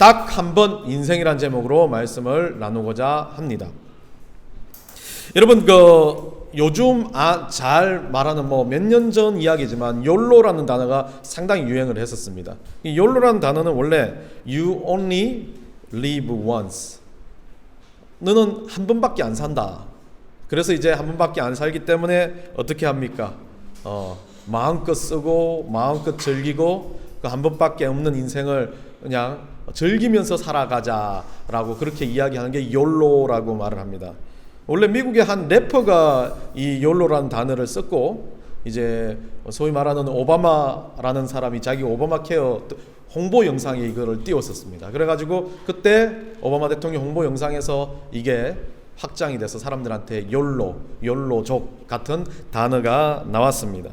딱 한 번 인생이란 제목으로 말씀을 나누고자 합니다. 여러분 요즘 잘 말하는 몇 년 전 이야기지만 YOLO라는 단어가 상당히 유행을 했었습니다. 이 YOLO라는 단어는 원래 You only live once. 너는 한 번밖에 안 산다. 그래서 이제 한 번밖에 안 살기 때문에 어떻게 합니까? 마음껏 쓰고 마음껏 즐기고 그 한 번밖에 없는 인생을 그냥 즐기면서 살아가자라고 그렇게 이야기하는 게 YOLO라고 말을 합니다. 원래 미국의 한 래퍼가 이 YOLO라는 단어를 썼고, 이제 소위 말하는 오바마라는 사람이 자기 오바마 케어 홍보 영상에 이거를 띄웠었습니다. 그래가지고 그때 오바마 대통령 홍보 영상에서 이게 확장이 돼서 사람들한테 YOLO족 같은 단어가 나왔습니다.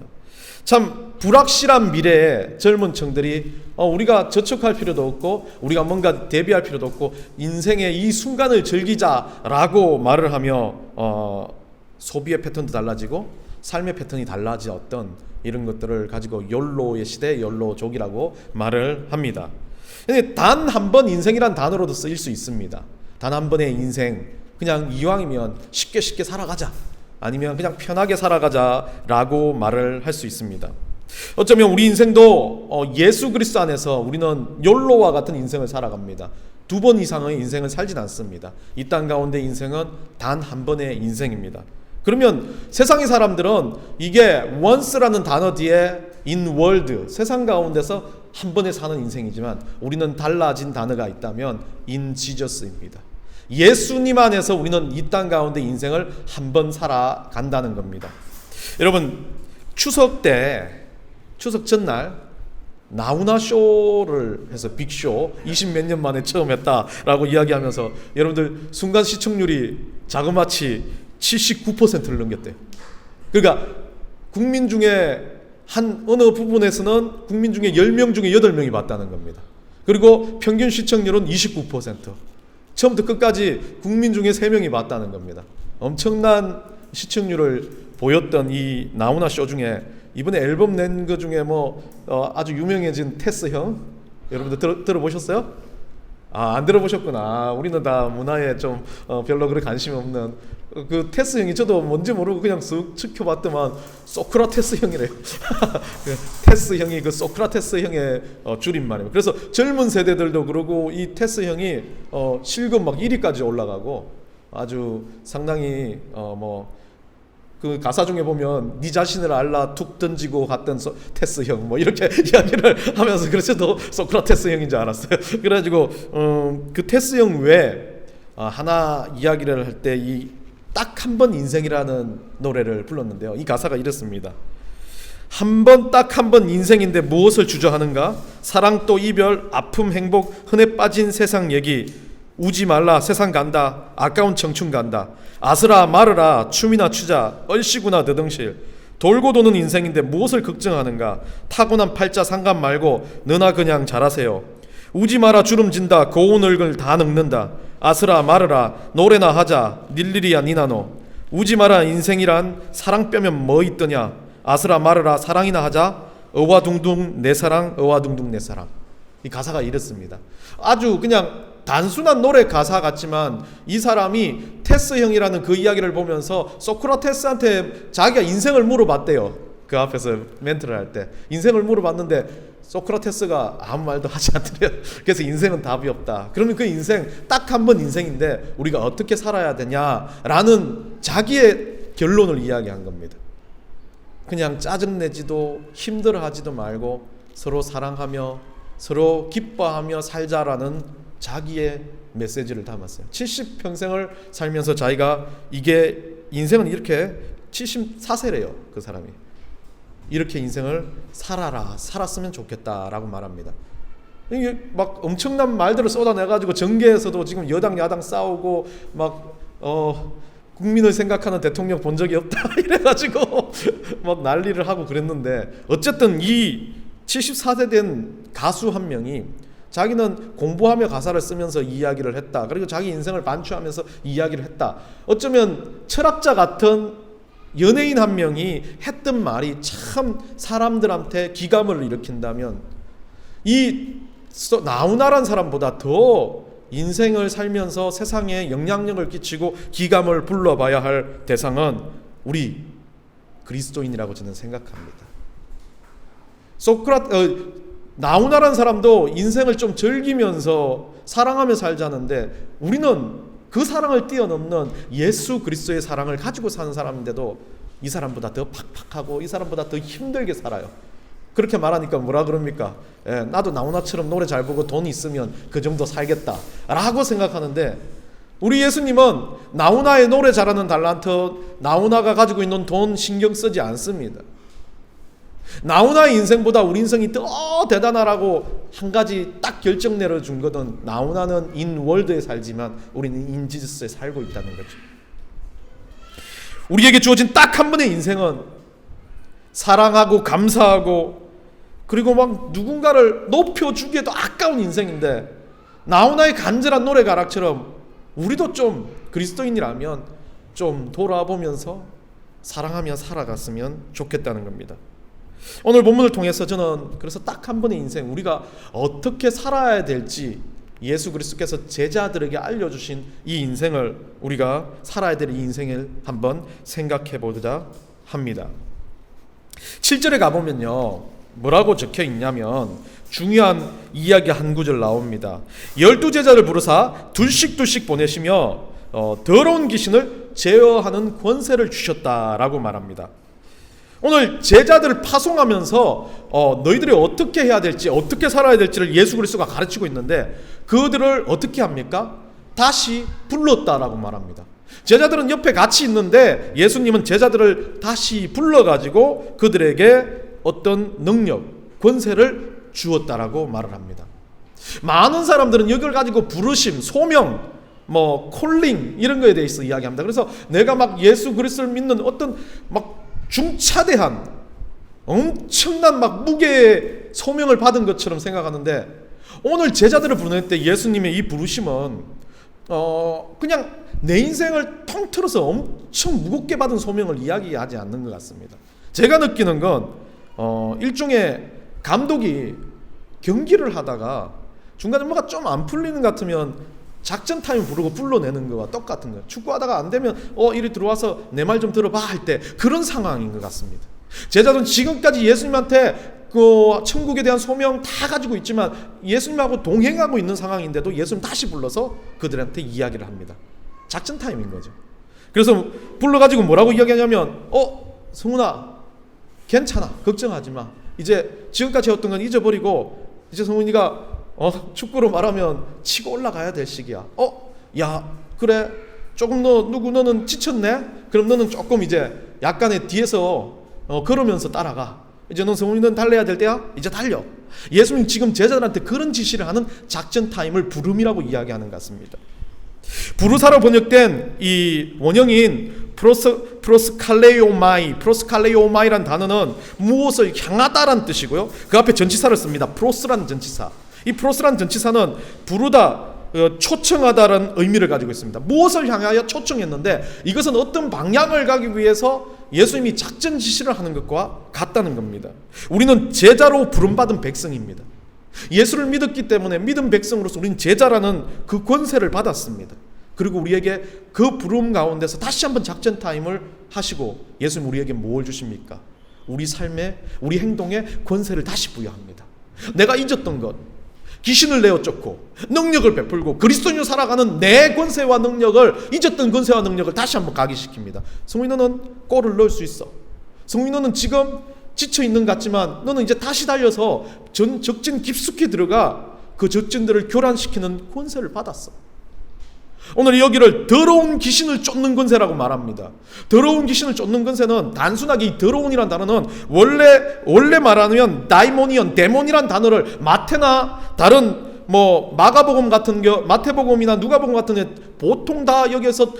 참 불확실한 미래에 젊은 층들이 우리가 저축할 필요도 없고 우리가 뭔가 대비할 필요도 없고 인생의 이 순간을 즐기자라고 말을 하며 소비의 패턴도 달라지고 삶의 패턴이 달라졌던 이런 것들을 가지고 YOLO의 시대, YOLO족이라고 말을 합니다. 단 한 번 인생이란 단어로도 쓰일 수 있습니다. 단 한 번의 인생, 그냥 이왕이면 쉽게 살아가자, 아니면 그냥 편하게 살아가자라고 말을 할 수 있습니다. 어쩌면 우리 인생도 예수 그리스도 안에서 우리는 YOLO와 같은 인생을 살아갑니다. 두 번 이상의 인생을 살진 않습니다. 이 땅 가운데 인생은 단 한 번의 인생입니다. 그러면 세상의 사람들은 이게 once라는 단어 뒤에 in world, 세상 가운데서 한 번에 사는 인생이지만 우리는 달라진 단어가 있다면 in Jesus입니다. 예수님 안에서 우리는 이 땅 가운데 인생을 한 번 살아간다는 겁니다. 여러분, 추석 전날 나훈아 쇼를 해서 빅쇼 20몇 년 만에 처음 했다라고 이야기하면서 여러분들 순간 시청률이 자그마치 79%를 넘겼대요. 그러니까 국민 중에 어느 부분에서는 국민 중에 10명 중에 8명이 봤다는 겁니다. 그리고 평균 시청률은 29%. 처음부터 끝까지 국민 중에 3명이 봤다는 겁니다. 엄청난 시청률을 보였던 이 나훈아 쇼 중에 이번에 앨범 낸 거 중에 아주 유명해진 테스 형, 여러분들 들어보셨어요? 안 들어보셨구나. 우리는 다 문화에 좀 별로 그렇게 관심이 없는 그 테스 형이, 저도 뭔지 모르고 그냥 쓱 지켜봤더만 소크라테스 형이래요. 테스 형이 그 소크라테스 형의 줄임말입니다. 그래서 젊은 세대들도 그러고 이 테스 형이 실검 1위까지 올라가고 아주 상당히 그 가사 중에 보면 네 자신을 알라 툭 던지고 갔던 테스 형 이렇게 이야기를 하면서, 그래서 또 소크라테스 형인 줄 알았어요. 그래가지고 그 테스 형 외에 하나 이야기를 할 때 이 딱 한 번 인생이라는 노래를 불렀는데요. 이 가사가 이렇습니다. 딱 한 번 인생인데 무엇을 주저하는가? 사랑 또 이별, 아픔, 행복, 흔해 빠진 세상 얘기. 우지 말라, 세상 간다. 아까운 청춘 간다. 아스라 마르라, 춤이나 추자. 얼씨구나 더덩실. 돌고 도는 인생인데 무엇을 걱정하는가? 타고난 팔자 상관 말고 너나 그냥 잘하세요. 우지 마라, 주름진다. 고운 얼굴 다 늙는다. 아스라 마르라, 노래나 하자. 닐리리야 니나노. 우지 마라, 인생이란 사랑 빼면 뭐 있더냐. 아스라 마르라, 사랑이나 하자. 어와둥둥 내 사랑, 어와둥둥 내 사랑. 이 가사가 이렇습니다. 아주 그냥 단순한 노래 가사 같지만 이 사람이 테스 형이라는 그 이야기를 보면서 소크라테스한테 자기가 인생을 물어봤대요. 그 앞에서 멘트를 할 때 인생을 물어봤는데 소크라테스가 아무 말도 하지 않더래요. 그래서 인생은 답이 없다. 그러면 그 인생 딱 한 번 인생인데 우리가 어떻게 살아야 되냐라는 자기의 결론을 이야기한 겁니다. 그냥 짜증내지도 힘들어하지도 말고 서로 사랑하며 서로 기뻐하며 살자라는 자기의 메시지를 담았어요. 70평생을 살면서 자기가 이게 인생은 이렇게 74세래요. 그 사람이. 이렇게 인생을 살았으면 좋겠다라고 말합니다. 이게 막 엄청난 말들을 쏟아내가지고 정계에서도 지금 여당 야당 싸우고 국민을 생각하는 대통령 본 적이 없다 이래가지고 막 난리를 하고 그랬는데, 어쨌든 이 74세 된 가수 한 명이 자기는 공부하며 가사를 쓰면서 이야기를 했다. 그리고 자기 인생을 반추하면서 이야기를 했다. 어쩌면 철학자 같은 연예인 한 명이 했던 말이 참 사람들한테 기감을 일으킨다면 이 나우나란 사람보다 더 인생을 살면서 세상에 영향력을 끼치고 기감을 불러봐야 할 대상은 우리 그리스도인이라고 저는 생각합니다. 나우나란 사람도 인생을 좀 즐기면서 사랑하며 살자는데 우리는 그 사랑을 뛰어넘는 예수 그리스도의 사랑을 가지고 사는 사람인데도 이 사람보다 더 팍팍하고 이 사람보다 더 힘들게 살아요. 그렇게 말하니까 뭐라 그럽니까? 나도 나우나처럼 노래 잘 부르고 돈 있으면 그 정도 살겠다 라고 생각하는데, 우리 예수님은 나우나의 노래 잘하는 달란트, 나우나가 가지고 있는 돈 신경 쓰지 않습니다. 나우나의 인생보다 우리 인생이 더 대단하라고 한 가지 딱 결정 내려준 거는, 나우나는 인월드에 살지만 우리는 인지스에 살고 있다는 거죠. 우리에게 주어진 딱 한 번의 인생은 사랑하고 감사하고 그리고 막 누군가를 높여주기에도 아까운 인생인데, 나우나의 간절한 노래 가락처럼 우리도 좀 그리스도인이라면 좀 돌아보면서 사랑하며 살아갔으면 좋겠다는 겁니다. 오늘 본문을 통해서 저는 그래서 딱 한 번의 인생, 우리가 어떻게 살아야 될지 예수 그리스도께서 제자들에게 알려주신 이 인생을, 우리가 살아야 될 이 인생을 한번 생각해 보자 합니다. 7절에 가보면요, 뭐라고 적혀 있냐면 중요한 이야기 한 구절 나옵니다. 12제자를 부르사 둘씩 보내시며 더러운 귀신을 제어하는 권세를 주셨다라고 말합니다. 오늘 제자들을 파송하면서 너희들이 어떻게 해야 될지, 어떻게 살아야 될지를 예수 그리스도가 가르치고 있는데, 그들을 어떻게 합니까? 다시 불렀다라고 말합니다. 제자들은 옆에 같이 있는데 예수님은 제자들을 다시 불러가지고 그들에게 어떤 능력, 권세를 주었다라고 말을 합니다. 많은 사람들은 이걸 가지고 부르심, 소명, 콜링 이런 거에 대해서 이야기합니다. 그래서 내가 막 예수 그리스도를 믿는 어떤 막 중차대한 엄청난 막 무게의 소명을 받은 것처럼 생각하는데, 오늘 제자들을 부르는 때 예수님의 이 부르심은 그냥 내 인생을 통틀어서 엄청 무겁게 받은 소명을 이야기하지 않는 것 같습니다. 제가 느끼는 건 일종의 감독이 경기를 하다가 중간에 뭐가 좀 안 풀리는 것 같으면 작전 타임 부르고 불러내는 거와 똑같은 거예요. 축구하다가 안 되면 이리 들어와서 내 말 좀 들어봐 할 때 그런 상황인 것 같습니다. 제자들은 지금까지 예수님한테 그 천국에 대한 소명 다 가지고 있지만 예수님하고 동행하고 있는 상황인데도 예수님 다시 불러서 그들한테 이야기를 합니다. 작전 타임인 거죠. 그래서 불러가지고 뭐라고 이야기하냐면 성훈아 괜찮아, 걱정하지 마. 이제 지금까지 했던 건 잊어버리고 이제 성훈이가 축구로 말하면 치고 올라가야 될 시기야. 야 그래, 조금 너는 지쳤네? 그럼 너는 조금 이제 약간의 뒤에서 걸으면서 따라가. 이제 너 성훈이는 달려야 될 때야? 이제 달려. 예수님 지금 제자들한테 그런 지시를 하는 작전 타임을 부름이라고 이야기하는 것 같습니다. 부르사로 번역된 이 원형인 프로스칼레오마이란 단어는 무엇을 향하다라는 뜻이고요. 그 앞에 전치사를 씁니다. 프로스라는 전치사. 이 프로스라는 전치사는 부르다, 초청하다라는 의미를 가지고 있습니다. 무엇을 향하여 초청했는데 이것은 어떤 방향을 가기 위해서 예수님이 작전 지시를 하는 것과 같다는 겁니다. 우리는 제자로 부름받은 백성입니다. 예수를 믿었기 때문에 믿은 백성으로서 우리는 제자라는 그 권세를 받았습니다. 그리고 우리에게 그 부름 가운데서 다시 한번 작전 타임을 하시고, 예수님 우리에게 뭘 주십니까? 우리 삶에, 우리 행동에 권세를 다시 부여합니다. 내가 잊었던 것, 귀신을 내어 쫓고 능력을 베풀고 그리스도인으로 살아가는 내 권세와 능력을, 잊었던 권세와 능력을 다시 한번 각인시킵니다. 성훈이 너는 골을 넣을 수 있어. 성훈이 너는 지금 지쳐있는 것 같지만 너는 이제 다시 달려서 적진 깊숙이 들어가 그 적진들을 교란시키는 권세를 받았어. 오늘 여기를 더러운 귀신을 쫓는 권세라고 말합니다. 더러운 귀신을 쫓는 권세는 단순하게 이 더러운이란 단어는 원래 말하면 다이모니언, 데몬이란 단어를 마태나 다른 마가복음 같은 마태복음이나 누가복음 같은 데 보통 다 여기에서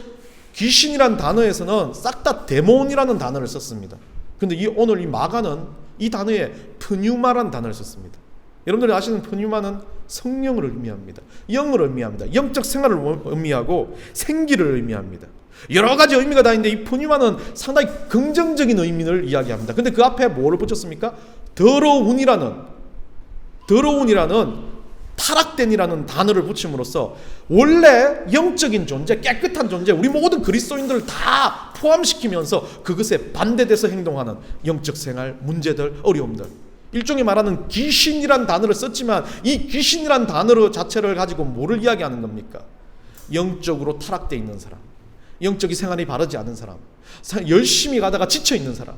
귀신이란 단어에서는 싹 다 데몬이라는 단어를 썼습니다. 근데 오늘 이 마가는 이 단어에 프뉴마라는 단어를 썼습니다. 여러분들이 아시는 프뉴마는 성령을 의미합니다. 영을 의미합니다. 영적 생활을 의미하고 생기를 의미합니다. 여러 가지 의미가 다 있는데 이 프뉴마는 상당히 긍정적인 의미를 이야기합니다. 근데 그 앞에 뭐를 붙였습니까? 더러운이라는 타락된이라는 단어를 붙임으로써 원래 영적인 존재, 깨끗한 존재, 우리 모든 그리스도인들을 다 포함시키면서 그것에 반대돼서 행동하는 영적 생활, 문제들, 어려움들, 일종의 말하는 귀신이란 단어를 썼지만 이 귀신이란 단어 자체를 가지고 뭐를 이야기하는 겁니까? 영적으로 타락되어 있는 사람, 영적인 생활이 바르지 않은 사람, 열심히 가다가 지쳐있는 사람,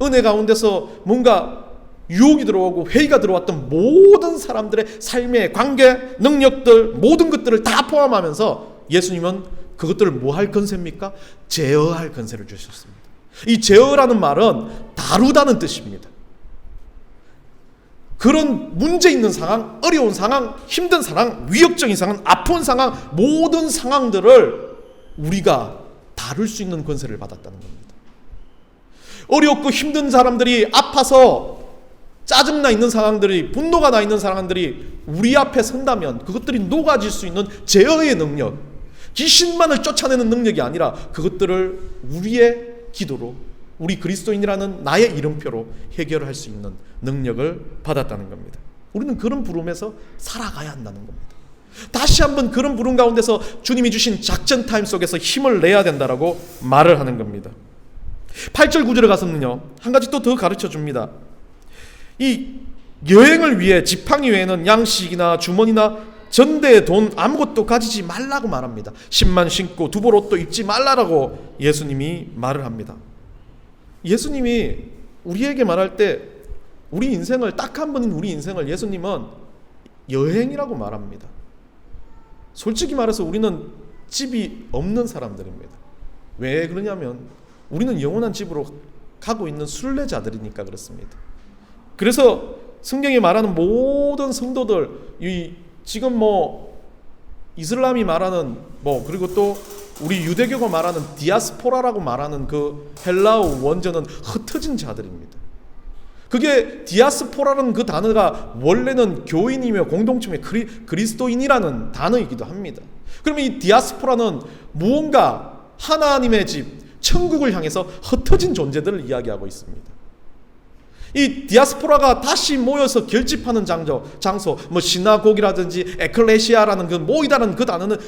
은혜 가운데서 뭔가 유혹이 들어오고 회의가 들어왔던 모든 사람들의 삶의 관계, 능력들, 모든 것들을 다 포함하면서 예수님은 그것들을 뭐 할 건세입니까? 제어할 건세를 주셨습니다. 이 제어라는 말은 다루다는 뜻입니다. 그런 문제 있는 상황, 어려운 상황, 힘든 상황, 위협적인 상황, 아픈 상황, 모든 상황들을 우리가 다룰 수 있는 권세를 받았다는 겁니다. 어렵고 힘든 사람들이 아파서 짜증나 있는 상황들이, 분노가 나 있는 상황들이 우리 앞에 선다면 그것들이 녹아질 수 있는 제어의 능력, 귀신만을 쫓아내는 능력이 아니라 그것들을 우리의 기도로, 우리 그리스도인이라는 나의 이름표로 해결할 수 있는 능력을 받았다는 겁니다. 우리는 그런 부름에서 살아가야 한다는 겁니다. 다시 한번 그런 부름 가운데서 주님이 주신 작전 타임 속에서 힘을 내야 된다라고 말을 하는 겁니다. 8절 9절에 가서는요, 한 가지 또 더 가르쳐 줍니다. 이 여행을 위해 지팡이 외에는 양식이나 주머니나 전대의 돈 아무것도 가지지 말라고 말합니다. 신만 신고 두벌 옷도 입지 말라라고 예수님이 말을 합니다. 예수님이 우리에게 말할 때 우리 인생을, 딱 한 번인 우리 인생을 예수님은 여행이라고 말합니다. 솔직히 말해서 우리는 집이 없는 사람들입니다. 왜 그러냐면 우리는 영원한 집으로 가고 있는 순례자들이니까 그렇습니다. 그래서 성경이 말하는 모든 성도들, 지금 이슬람이 말하는 그리고 또 우리 유대교가 말하는 디아스포라라고 말하는 그 헬라어 원전은 흩어진 자들입니다. 그게 디아스포라는 그 단어가 원래는 교인이며 공동체며 그리스도인이라는 단어이기도 합니다. 그러면 이 디아스포라는 무언가 하나님의 집, 천국을 향해서 흩어진 존재들을 이야기하고 있습니다. 이 디아스포라가 다시 모여서 결집하는 장소, 시나고기라든지 에클레시아라는 그 모이다는 그 단어는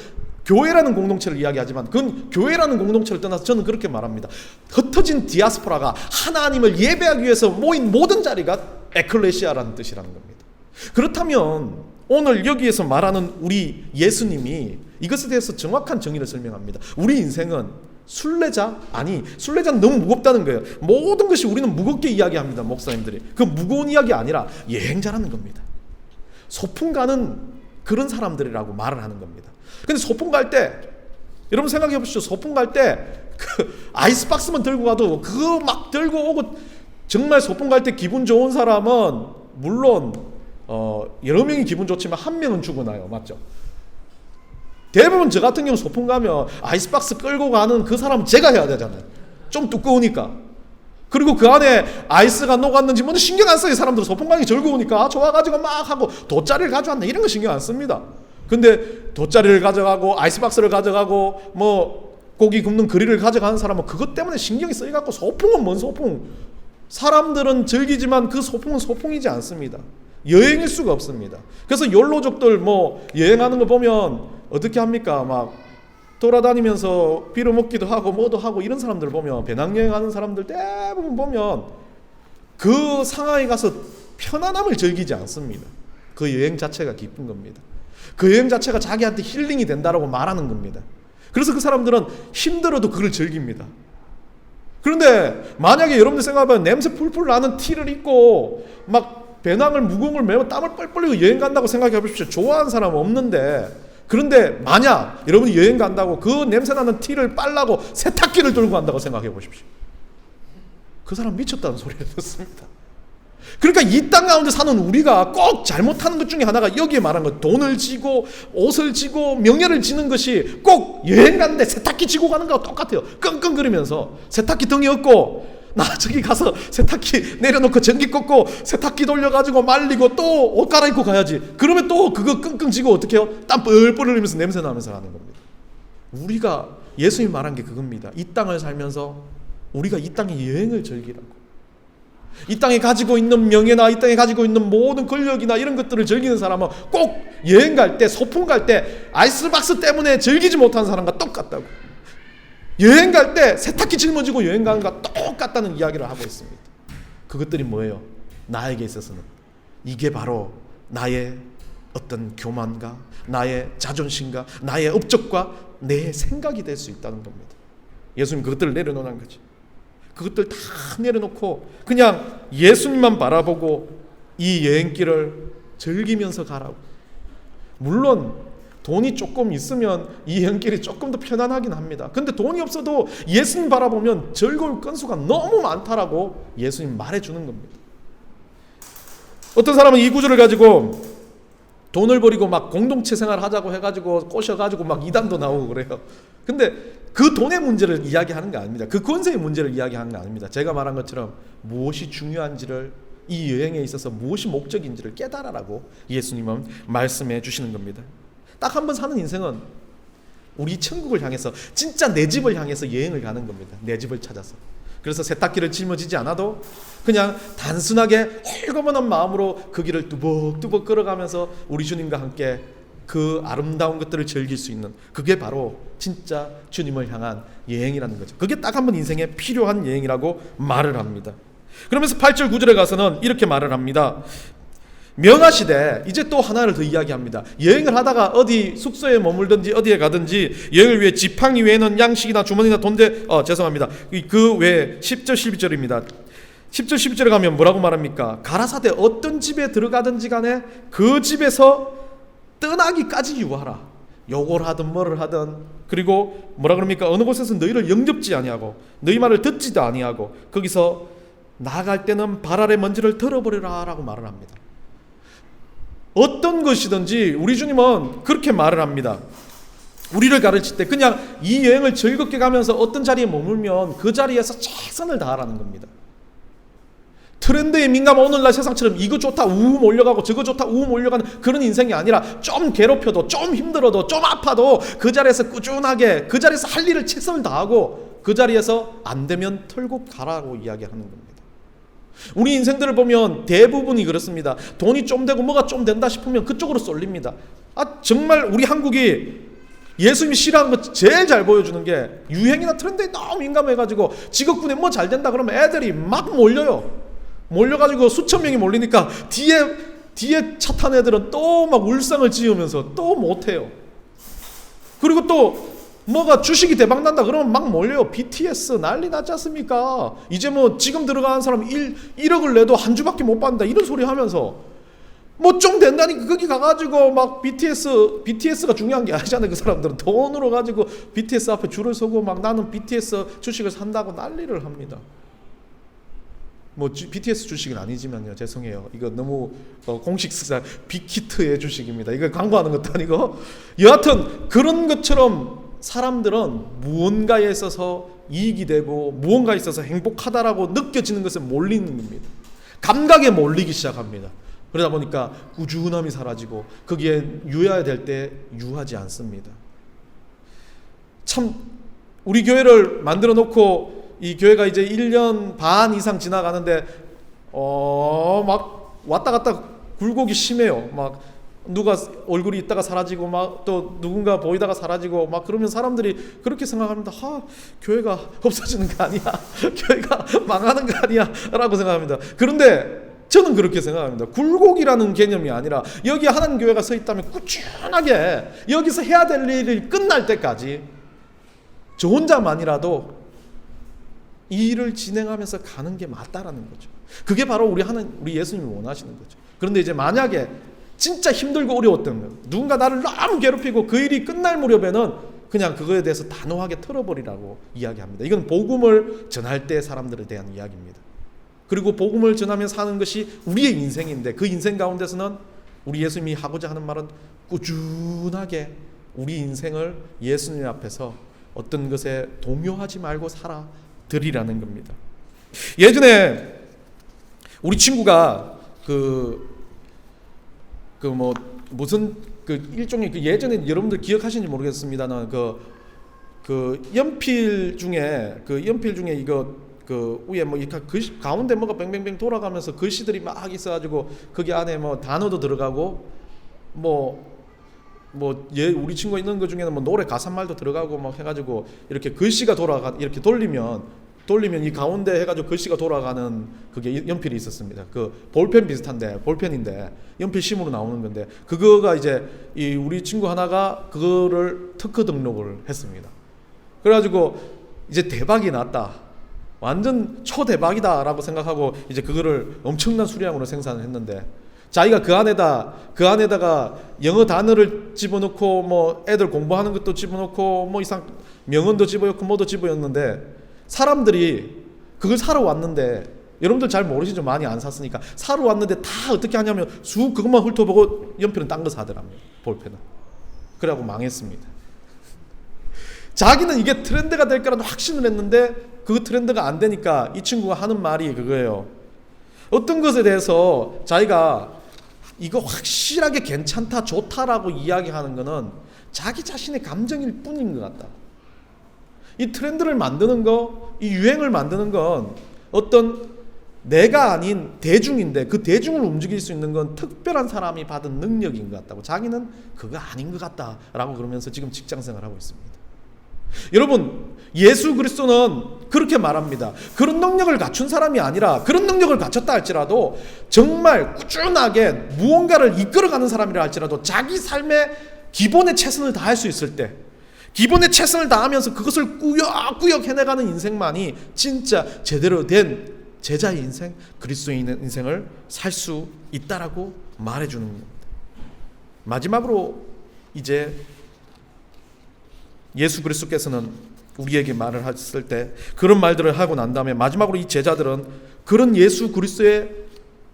교회라는 공동체를 이야기하지만 그건 교회라는 공동체를 떠나서 저는 그렇게 말합니다. 흩어진 디아스포라가 하나님을 예배하기 위해서 모인 모든 자리가 에클레시아라는 뜻이라는 겁니다. 그렇다면 오늘 여기에서 말하는 우리 예수님이 이것에 대해서 정확한 정의를 설명합니다. 우리 인생은 순례자? 아니, 순례자는 너무 무겁다는 거예요. 모든 것이 우리는 무겁게 이야기합니다. 목사님들이. 그 무거운 이야기 아니라 여행자라는 겁니다. 소풍 가는 그런 사람들이라고 말을 하는 겁니다. 근데 소풍 갈 때 여러분 생각해 보시죠. 소풍 갈 때 그 아이스박스만 들고 가도 그거 막 들고 오고, 정말 소풍 갈 때 기분 좋은 사람은 물론 여러 명이 기분 좋지만 한 명은 죽어나요. 맞죠? 대부분 저 같은 경우 소풍 가면 아이스박스 끌고 가는 그 사람은 제가 해야 되잖아요. 좀 두꺼우니까. 그리고 그 안에 아이스가 녹았는지 뭐는 신경 안 써요. 사람들은 소풍 가기 즐거우니까 좋아가지고 막 하고 돗자리를 가져왔네 이런 거 신경 안 씁니다. 근데 돗자리를 가져가고 아이스박스를 가져가고 고기 굽는 그릴을 가져가는 사람은 그것 때문에 신경이 쓰여갖고 소풍은 뭔 소풍. 사람들은 즐기지만 그 소풍은 소풍이지 않습니다. 여행일 수가 없습니다. 그래서 욜로족들 여행하는 거 보면 어떻게 합니까? 막 돌아다니면서 빌어먹기도 하고 뭐도 하고 이런 사람들 보면, 배낭여행하는 사람들 대부분 보면 그 상하에 가서 편안함을 즐기지 않습니다. 그 여행 자체가 기쁜 겁니다. 그 여행 자체가 자기한테 힐링이 된다라고 말하는 겁니다. 그래서 그 사람들은 힘들어도 그걸 즐깁니다. 그런데 만약에 여러분들 생각해보면 냄새 풀풀 나는 티를 입고 막 배낭을 무거운 걸 메고 땀을 뻘뻘 흘리고 여행 간다고 생각해 보십시오. 좋아하는 사람은 없는데, 그런데 만약 여러분이 여행 간다고 그 냄새나는 티를 빨라고 세탁기를 들고 간다고 생각해 보십시오. 그 사람 미쳤다는 소리를 듣습니다. 그러니까 이 땅 가운데 사는 우리가 꼭 잘못하는 것 중에 하나가 여기에 말한 것, 돈을 지고 옷을 지고 명예를 지는 것이 꼭 여행 가는데 세탁기 지고 가는 거와 똑같아요. 끙끙거리면서 세탁기 등이 없고 나 저기 가서 세탁기 내려놓고 전기 꽂고 세탁기 돌려가지고 말리고 또 옷 갈아입고 가야지. 그러면 또 그거 끙끙 지고 어떻게 해요? 땀 뻘뻘 흘리면서 냄새 나면서 하는 겁니다. 우리가 예수님이 말한 게 그겁니다. 이 땅을 살면서 우리가 이 땅의 여행을 즐기라고. 이 땅에 가지고 있는 명예나 이 땅에 가지고 있는 모든 권력이나 이런 것들을 즐기는 사람은 꼭 여행 갈 때, 소풍 갈 때 아이스박스 때문에 즐기지 못하는 사람과 똑같다고. 여행 갈 때 세탁기 짊어지고 여행 가는 것과 똑같다는 이야기를 하고 있습니다. 그것들이 뭐예요? 나에게 있어서는 이게 바로 나의 어떤 교만과 나의 자존심과 나의 업적과 내 생각이 될 수 있다는 겁니다. 예수님 그것들을 내려놓는 거지. 그것들 다 내려놓고 그냥 예수님만 바라보고 이 여행길을 즐기면서 가라고. 물론 돈이 조금 있으면 이 여행길이 조금 더 편안하긴 합니다. 근데 돈이 없어도 예수님 바라보면 즐거울 건수가 너무 많다라고 예수님 말해주는 겁니다. 어떤 사람은 이 구절을 가지고 돈을 버리고 막 공동체 생활 하자고 해가지고 꼬셔가지고 막 이단도 나오고 그래요. 근데 그 돈의 문제를 이야기하는 게 아닙니다. 그 권세의 문제를 이야기하는 게 아닙니다. 제가 말한 것처럼 무엇이 중요한지를, 이 여행에 있어서 무엇이 목적인지를 깨달아라고 예수님은 말씀해 주시는 겁니다. 딱 한 번 사는 인생은 우리 천국을 향해서, 진짜 내 집을 향해서 여행을 가는 겁니다. 내 집을 찾아서. 그래서 세탁기를 짊어지지 않아도 그냥 단순하게 홀거먼한 마음으로 그 길을 뚜벅뚜벅 걸어가면서 우리 주님과 함께 그 아름다운 것들을 즐길 수 있는, 그게 바로 진짜 주님을 향한 여행이라는 거죠. 그게 딱 한 번 인생에 필요한 여행이라고 말을 합니다. 그러면서 8절 9절에 가서는 이렇게 말을 합니다. 명하시되, 이제 또 하나를 더 이야기합니다. 여행을 하다가 어디 숙소에 머물든지 어디에 가든지 여행을 위해 지팡이 외에는 양식이나 주머니나 돈대, 죄송합니다. 그 외에 10절 12절입니다. 10절 12절에 가면 뭐라고 말합니까? 가라사대 어떤 집에 들어가든지 간에 그 집에서 떠나기까지 유하라. 욕을 하든 뭐를 하든. 그리고 뭐라 그럽니까? 어느 곳에서 너희를 영접지 아니하고 너희 말을 듣지도 아니하고 거기서 나아갈 때는 발 아래 먼지를 털어버리라 라고 말을 합니다. 어떤 것이든지 우리 주님은 그렇게 말을 합니다. 우리를 가르칠 때 그냥 이 여행을 즐겁게 가면서 어떤 자리에 머물면 그 자리에서 최선을 다하라는 겁니다. 트렌드에 민감한 오늘날 세상처럼 이거 좋다 우우 몰려가고 저거 좋다 우우 몰려가는 그런 인생이 아니라, 좀 괴롭혀도 좀 힘들어도 좀 아파도 그 자리에서 꾸준하게 그 자리에서 할 일을 최선을 다하고 그 자리에서 안 되면 털고 가라고 이야기하는 겁니다. 우리 인생들을 보면 대부분이 그렇습니다. 돈이 좀 되고 뭐가 좀 된다 싶으면 그쪽으로 쏠립니다. 정말 우리 한국이 예수님이 싫어하는 거 제일 잘 보여주는 게, 유행이나 트렌드에 너무 민감해가지고 직업군에 뭐 잘 된다 그러면 애들이 막 몰려가지고 수천 명이 몰리니까 뒤에 차 탄 애들은 또 막 울상을 지으면서 또 못해요. 그리고 또 뭐가 주식이 대박난다 그러면 막 몰려요. BTS 난리 났지 않습니까? 이제 뭐 지금 들어가는 사람 1억을 내도 한 주밖에 못 받는다 이런 소리 하면서 뭐 좀 된다니까 거기 가가지고 막 BTS가 중요한 게 아니잖아요. 그 사람들은 돈으로 가지고 BTS 앞에 줄을 서고 막 나는 BTS 주식을 산다고 난리를 합니다. 뭐 BTS 주식은 아니지만요, 죄송해요. 이거 너무 공식 스사 빅히트의 주식입니다. 이거 광고하는 것도 아니고. 여하튼 그런 것처럼 사람들은 무언가에 있어서 이익이 되고 무언가에 있어서 행복하다라고 느껴지는 것에 몰리는 겁니다. 감각에 몰리기 시작합니다. 그러다 보니까 꾸준함이 사라지고 거기에 유해야 될 때 유하지 않습니다. 참 우리 교회를 만들어 놓고 이 교회가 이제 1년 반 이상 지나가는데 막 왔다 갔다 굴곡이 심해요. 막 누가 얼굴이 있다가 사라지고 막 또 누군가 보이다가 사라지고 막 그러면 사람들이 그렇게 생각합니다. 교회가 없어지는 거 아니야? 교회가 망하는 거 아니야? 라고 생각합니다. 그런데 저는 그렇게 생각합니다. 굴곡이라는 개념이 아니라 여기 하나님 교회가 서 있다면 꾸준하게 여기서 해야 될 일이 끝날 때까지 저 혼자만이라도 이 일을 진행하면서 가는 게 맞다라는 거죠. 그게 바로 우리 예수님이 원하시는 거죠. 그런데 이제 만약에 진짜 힘들고 어려웠던 거, 누군가 나를 너무 괴롭히고 그 일이 끝날 무렵에는 그냥 그거에 대해서 단호하게 털어버리라고 이야기합니다. 이건 복음을 전할 때 사람들에 대한 이야기입니다. 그리고 복음을 전하며 사는 것이 우리의 인생인데 그 인생 가운데서는 우리 예수님이 하고자 하는 말은 꾸준하게 우리 인생을 예수님 앞에서 어떤 것에 동요하지 말고 살아 드리라는 겁니다. 예전에 우리 친구가 무슨 일종의 예전에 여러분들 기억하시는지 모르겠습니다만 연필 중에 이거 위에 뭐 이렇게 가운데 뭐가 뱅뱅뱅 돌아가면서 글씨들이 막 있어가지고 거기 안에 뭐 단어도 들어가고 뭐 우리 친구가 있는 것 중에는 노래 가사말도 들어가고 해가지고 이렇게 글씨가 이렇게 돌리면 이 가운데 해가지고 글씨가 돌아가는 그게 연필이 있었습니다. 그 볼펜 비슷한데, 볼펜인데 연필심으로 나오는 건데, 그거가 이제 우리 친구 하나가 그거를 특허 등록을 했습니다. 그래가지고 이제 대박이 났다, 완전 초대박이다라고 생각하고 이제 그거를 엄청난 수량으로 생산을 했는데, 자기가 그 안에다가 영어 단어를 집어넣고 애들 공부하는 것도 집어넣고 명언도 집어넣고 뭐도 집어넣는데, 사람들이 그걸 사러 왔는데, 여러분들 잘 모르시죠? 많이 안 샀으니까. 사러 왔는데 다 어떻게 하냐면 쑥 그것만 훑어보고 연필은 딴 거 사더랍니다. 볼펜은. 그래갖고 망했습니다. 자기는 이게 트렌드가 될 거라는 확신을 했는데 그 트렌드가 안 되니까 이 친구가 하는 말이 그거예요. 어떤 것에 대해서 자기가 이거 확실하게 괜찮다, 좋다라고 이야기하는 거는 자기 자신의 감정일 뿐인 것 같다. 이 트렌드를 만드는 거, 이 유행을 만드는 건 어떤 내가 아닌 대중인데, 그 대중을 움직일 수 있는 건 특별한 사람이 받은 능력인 것 같다고, 자기는 그거 아닌 것 같다라고 그러면서 지금 직장생활을 하고 있습니다. 여러분, 예수 그리스도는 그렇게 말합니다. 그런 능력을 갖춘 사람이 아니라, 그런 능력을 갖췄다 할지라도 정말 꾸준하게 무언가를 이끌어가는 사람이라 할지라도 자기 삶의 기본의 최선을 다할 수 있을 때, 기본의 최선을 다하면서 그것을 꾸역꾸역 해내가는 인생만이 진짜 제대로 된 제자의 인생, 그리스도인의 인생을 살 수 있다라고 말해주는 겁니다. 마지막으로 이제 예수 그리스도께서는 우리에게 말을 하셨을 때, 그런 말들을 하고 난 다음에 마지막으로 이 제자들은 그런 예수 그리스도의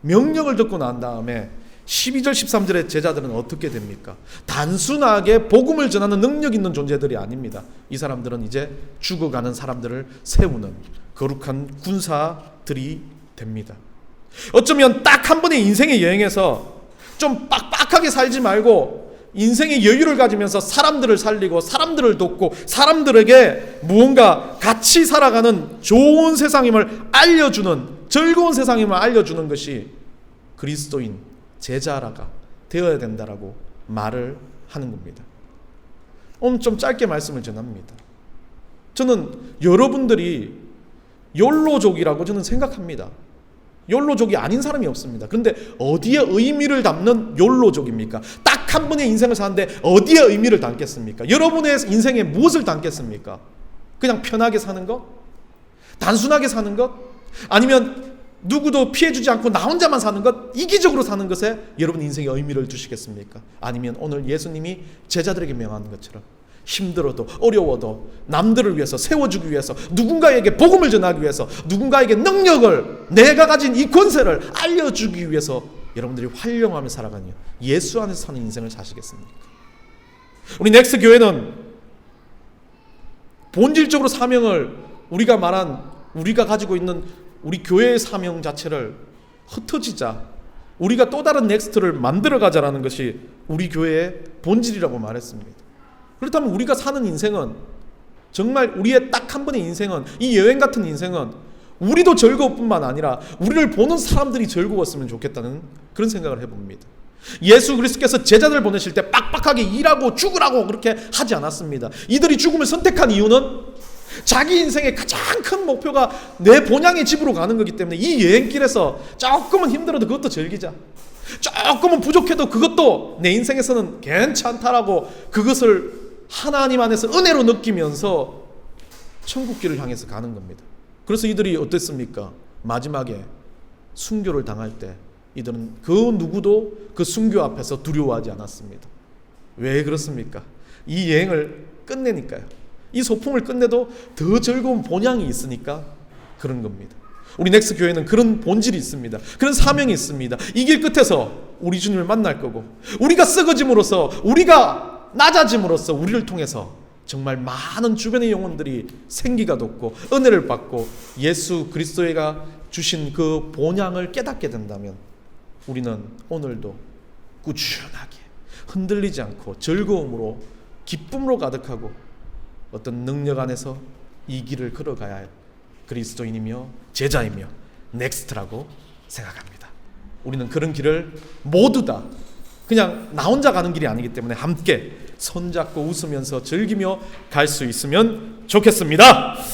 명령을 듣고 난 다음에 12절 13절의 제자들은 어떻게 됩니까? 단순하게 복음을 전하는 능력 있는 존재들이 아닙니다. 이 사람들은 이제 죽어가는 사람들을 세우는 거룩한 군사들이 됩니다. 어쩌면 딱 한 번의 인생의 여행에서 좀 빡빡하게 살지 말고 인생의 여유를 가지면서 사람들을 살리고 사람들을 돕고 사람들에게 무언가 같이 살아가는 좋은 세상임을 알려주는, 즐거운 세상임을 알려주는 것이 그리스도인 제자라가 되어야 된다라고 말을 하는 겁니다. 오늘 좀 짧게 말씀을 전합니다. 저는 여러분들이 욜로족이라고 저는 생각합니다. 욜로족이 아닌 사람이 없습니다. 그런데 어디에 의미를 담는 욜로족입니까? 딱 한 번의 인생을 사는데 어디에 의미를 담겠습니까? 여러분의 인생에 무엇을 담겠습니까? 그냥 편하게 사는 것? 단순하게 사는 것? 아니면 누구도 피해주지 않고 나 혼자만 사는 것, 이기적으로 사는 것에 여러분 인생에 의미를 두시겠습니까? 아니면 오늘 예수님이 제자들에게 명하는 것처럼 힘들어도 어려워도 남들을 위해서, 세워주기 위해서, 누군가에게 복음을 전하기 위해서, 누군가에게 능력을, 내가 가진 이 권세를 알려주기 위해서 여러분들이 활용하며 살아가는 예수 안에서 사는 인생을 사시겠습니까? 우리 넥스트 교회는 본질적으로 사명을, 우리가 가지고 있는 우리 교회의 사명 자체를 흩어지자, 우리가 또 다른 넥스트를 만들어가자라는 것이 우리 교회의 본질이라고 말했습니다. 그렇다면 우리가 사는 인생은, 정말 우리의 딱 한 번의 인생은, 이 여행 같은 인생은 우리도 즐거울 뿐만 아니라 우리를 보는 사람들이 즐거웠으면 좋겠다는 그런 생각을 해봅니다. 예수 그리스도께서 제자들을 보내실 때 빡빡하게 일하고 죽으라고 그렇게 하지 않았습니다. 이들이 죽음을 선택한 이유는 자기 인생의 가장 큰 목표가 내 본향의 집으로 가는 거기 때문에 이 여행길에서 조금은 힘들어도 그것도 즐기자, 조금은 부족해도 그것도 내 인생에서는 괜찮다라고 그것을 하나님 안에서 은혜로 느끼면서 천국길을 향해서 가는 겁니다. 그래서 이들이 어땠습니까? 마지막에 순교를 당할 때 이들은 그 누구도 그 순교 앞에서 두려워하지 않았습니다. 왜 그렇습니까? 이 여행을 끝내니까요. 이 소풍을 끝내도 더 즐거운 본향이 있으니까 그런 겁니다. 우리 넥스 교회는 그런 본질이 있습니다. 그런 사명이 있습니다. 이 길 끝에서 우리 주님을 만날 거고, 우리가 썩어짐으로써, 우리가 낮아짐으로써 우리를 통해서 정말 많은 주변의 영혼들이 생기가 돋고 은혜를 받고 예수 그리스도가 주신 그 본향을 깨닫게 된다면 우리는 오늘도 꾸준하게 흔들리지 않고 즐거움으로, 기쁨으로 가득하고 어떤 능력 안에서 이 길을 걸어가야 할 그리스도인이며 제자이며 넥스트라고 생각합니다. 우리는 그런 길을 모두 다 그냥 나 혼자 가는 길이 아니기 때문에 함께 손잡고 웃으면서 즐기며 갈 수 있으면 좋겠습니다.